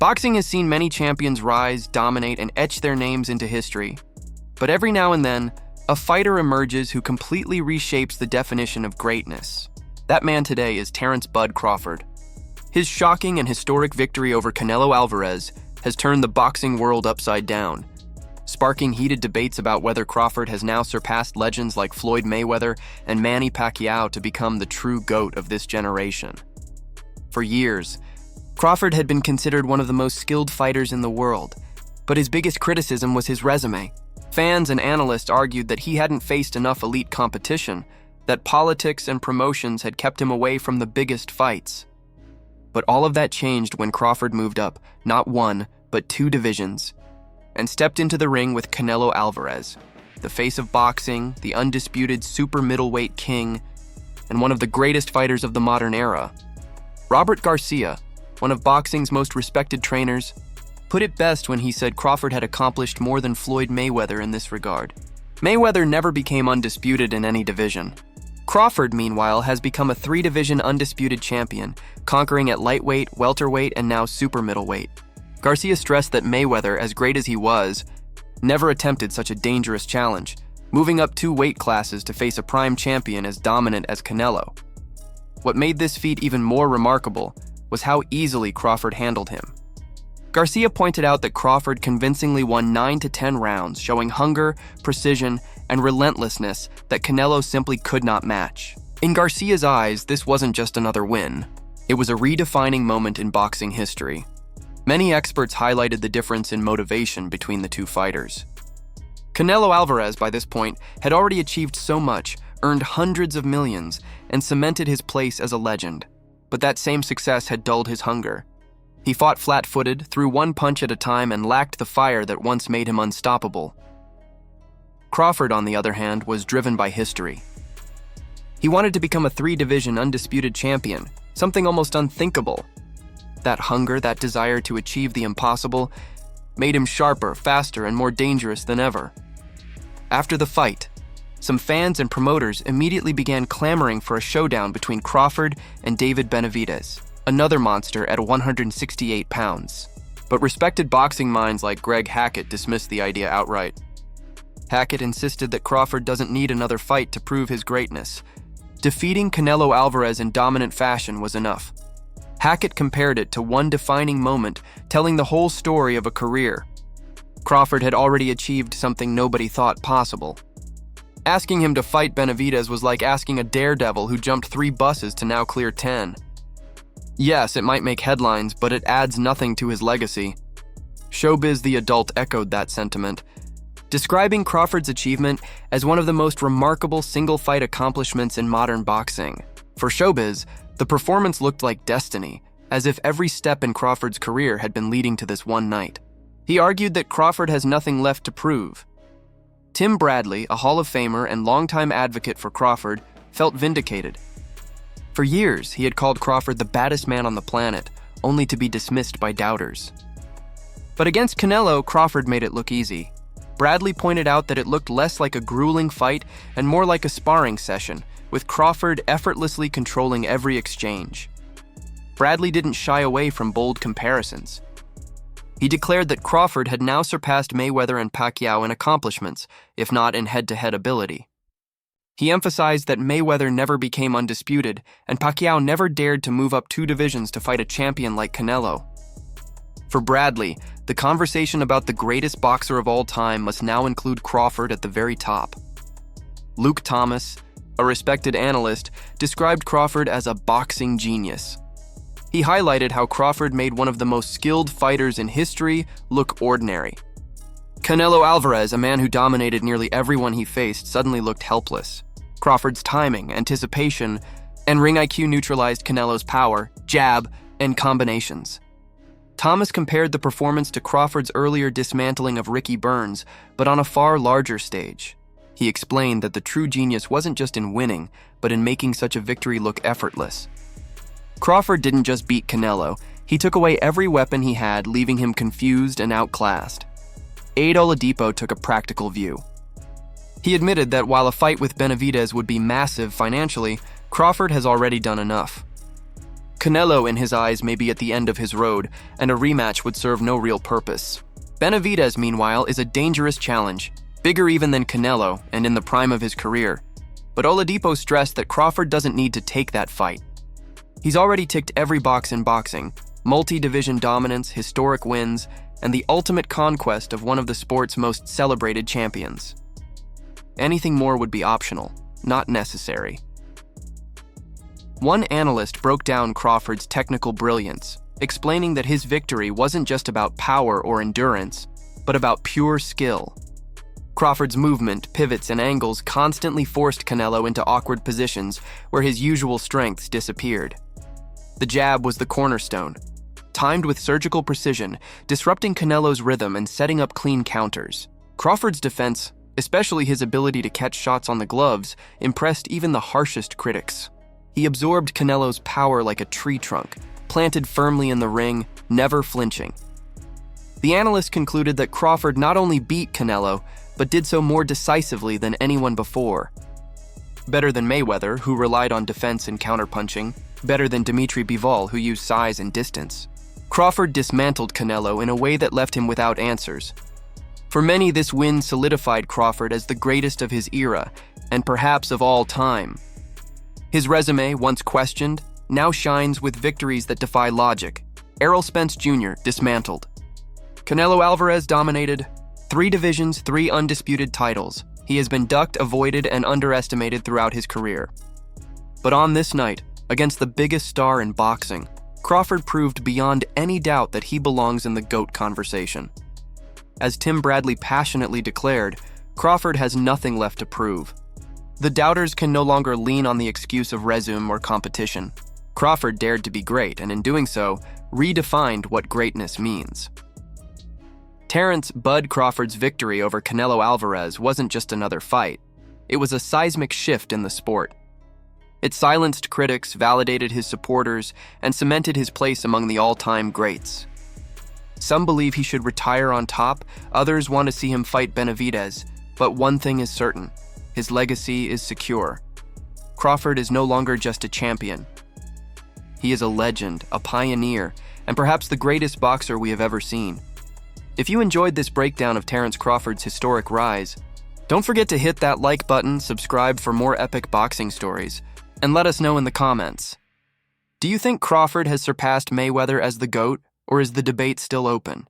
Boxing has seen many champions rise, dominate, and etch their names into history. But every now and then, a fighter emerges who completely reshapes the definition of greatness. That man today is Terence "Bud" Crawford. His shocking and historic victory over Canelo Alvarez has turned the boxing world upside down, sparking heated debates about whether Crawford has now surpassed legends like Floyd Mayweather and Manny Pacquiao to become the true GOAT of this generation. For years, Crawford had been considered one of the most skilled fighters in the world, but his biggest criticism was his resume. Fans and analysts argued that he hadn't faced enough elite competition, that politics and promotions had kept him away from the biggest fights. But all of that changed when Crawford moved up, not one, but 2 divisions, and stepped into the ring with Canelo Alvarez, the face of boxing, the undisputed super middleweight king, and one of the greatest fighters of the modern era. Robert Garcia, one of boxing's most respected trainers, put it best when he said Crawford had accomplished more than Floyd Mayweather in this regard. Mayweather never became undisputed in any division. Crawford, meanwhile, has become a 3-division undisputed champion, conquering at lightweight, welterweight, and now super middleweight. Garcia stressed that Mayweather, as great as he was, never attempted such a dangerous challenge, moving up 2 weight classes to face a prime champion as dominant as Canelo. What made this feat even more remarkable was how easily Crawford handled him. Garcia pointed out that Crawford convincingly won 9 to 10 rounds, showing hunger, precision, and relentlessness that Canelo simply could not match. In Garcia's eyes, this wasn't just another win. It was a redefining moment in boxing history. Many experts highlighted the difference in motivation between the 2 fighters. Canelo Alvarez, by this point, had already achieved so much, earned hundreds of millions, and cemented his place as a legend. But that same success had dulled his hunger. He fought flat-footed, threw one punch at a time, and lacked the fire that once made him unstoppable. Crawford, on the other hand, was driven by history. He wanted to become a 3-division undisputed champion, something almost unthinkable. That hunger, that desire to achieve the impossible, made him sharper, faster, and more dangerous than ever. After the fight, some fans and promoters immediately began clamoring for a showdown between Crawford and David Benavidez, another monster at 168 pounds. But respected boxing minds like Greg Hackett dismissed the idea outright. Hackett insisted that Crawford doesn't need another fight to prove his greatness. Defeating Canelo Alvarez in dominant fashion was enough. Hackett compared it to one defining moment, telling the whole story of a career. Crawford had already achieved something nobody thought possible. Asking him to fight Benavidez was like asking a daredevil who jumped 3 buses to now clear 10. Yes, it might make headlines, but it adds nothing to his legacy. Showbiz the Adult echoed that sentiment, describing Crawford's achievement as one of the most remarkable single-fight accomplishments in modern boxing. For Showbiz, the performance looked like destiny, as if every step in Crawford's career had been leading to this one night. He argued that Crawford has nothing left to prove. Tim Bradley, a Hall of Famer and longtime advocate for Crawford, felt vindicated. For years, he had called Crawford the baddest man on the planet, only to be dismissed by doubters. But against Canelo, Crawford made it look easy. Bradley pointed out that it looked less like a grueling fight and more like a sparring session, with Crawford effortlessly controlling every exchange. Bradley didn't shy away from bold comparisons. He declared that Crawford had now surpassed Mayweather and Pacquiao in accomplishments, if not in head-to-head ability. He emphasized that Mayweather never became undisputed, and Pacquiao never dared to move up 2 divisions to fight a champion like Canelo. For Bradley, the conversation about the greatest boxer of all time must now include Crawford at the very top. Luke Thomas, a respected analyst, described Crawford as a boxing genius. He highlighted how Crawford made one of the most skilled fighters in history look ordinary. Canelo Alvarez, a man who dominated nearly everyone he faced, suddenly looked helpless. Crawford's timing, anticipation, and ring IQ neutralized Canelo's power, jab, and combinations. Thomas compared the performance to Crawford's earlier dismantling of Ricky Burns, but on a far larger stage. He explained that the true genius wasn't just in winning, but in making such a victory look effortless. Crawford didn't just beat Canelo, he took away every weapon he had, leaving him confused and outclassed. Aid Oladipo took a practical view. He admitted that while a fight with Benavidez would be massive financially, Crawford has already done enough. Canelo, in his eyes, may be at the end of his road, and a rematch would serve no real purpose. Benavidez, meanwhile, is a dangerous challenge, bigger even than Canelo, and in the prime of his career. But Oladipo stressed that Crawford doesn't need to take that fight. He's already ticked every box in boxing: multi-division dominance, historic wins, and the ultimate conquest of one of the sport's most celebrated champions. Anything more would be optional, not necessary. One analyst broke down Crawford's technical brilliance, explaining that his victory wasn't just about power or endurance, but about pure skill. Crawford's movement, pivots, and angles constantly forced Canelo into awkward positions where his usual strengths disappeared. The jab was the cornerstone, timed with surgical precision, disrupting Canelo's rhythm and setting up clean counters. Crawford's defense, especially his ability to catch shots on the gloves, impressed even the harshest critics. He absorbed Canelo's power like a tree trunk, planted firmly in the ring, never flinching. The analysts concluded that Crawford not only beat Canelo, but did so more decisively than anyone before. Better than Mayweather, who relied on defense and counterpunching. Better than Dimitri Bivol, who used size and distance. Crawford dismantled Canelo in a way that left him without answers. For many, this win solidified Crawford as the greatest of his era, and perhaps of all time. His resume, once questioned, now shines with victories that defy logic. Errol Spence Jr. dismantled. Canelo Alvarez dominated. 3 divisions, 3 undisputed titles. He has been ducked, avoided, and underestimated throughout his career. But on this night, against the biggest star in boxing, Crawford proved beyond any doubt that he belongs in the GOAT conversation. As Tim Bradley passionately declared, Crawford has nothing left to prove. The doubters can no longer lean on the excuse of resume or competition. Crawford dared to be great, and in doing so, redefined what greatness means. Terence "Bud" Crawford's victory over Canelo Alvarez wasn't just another fight. It was a seismic shift in the sport. It silenced critics, validated his supporters, and cemented his place among the all-time greats. Some believe he should retire on top, others want to see him fight Benavidez, but one thing is certain: his legacy is secure. Crawford is no longer just a champion. He is a legend, a pioneer, and perhaps the greatest boxer we have ever seen. If you enjoyed this breakdown of Terence Crawford's historic rise, don't forget to hit that like button, subscribe for more epic boxing stories, and let us know in the comments. Do you think Crawford has surpassed Mayweather as the GOAT, or is the debate still open?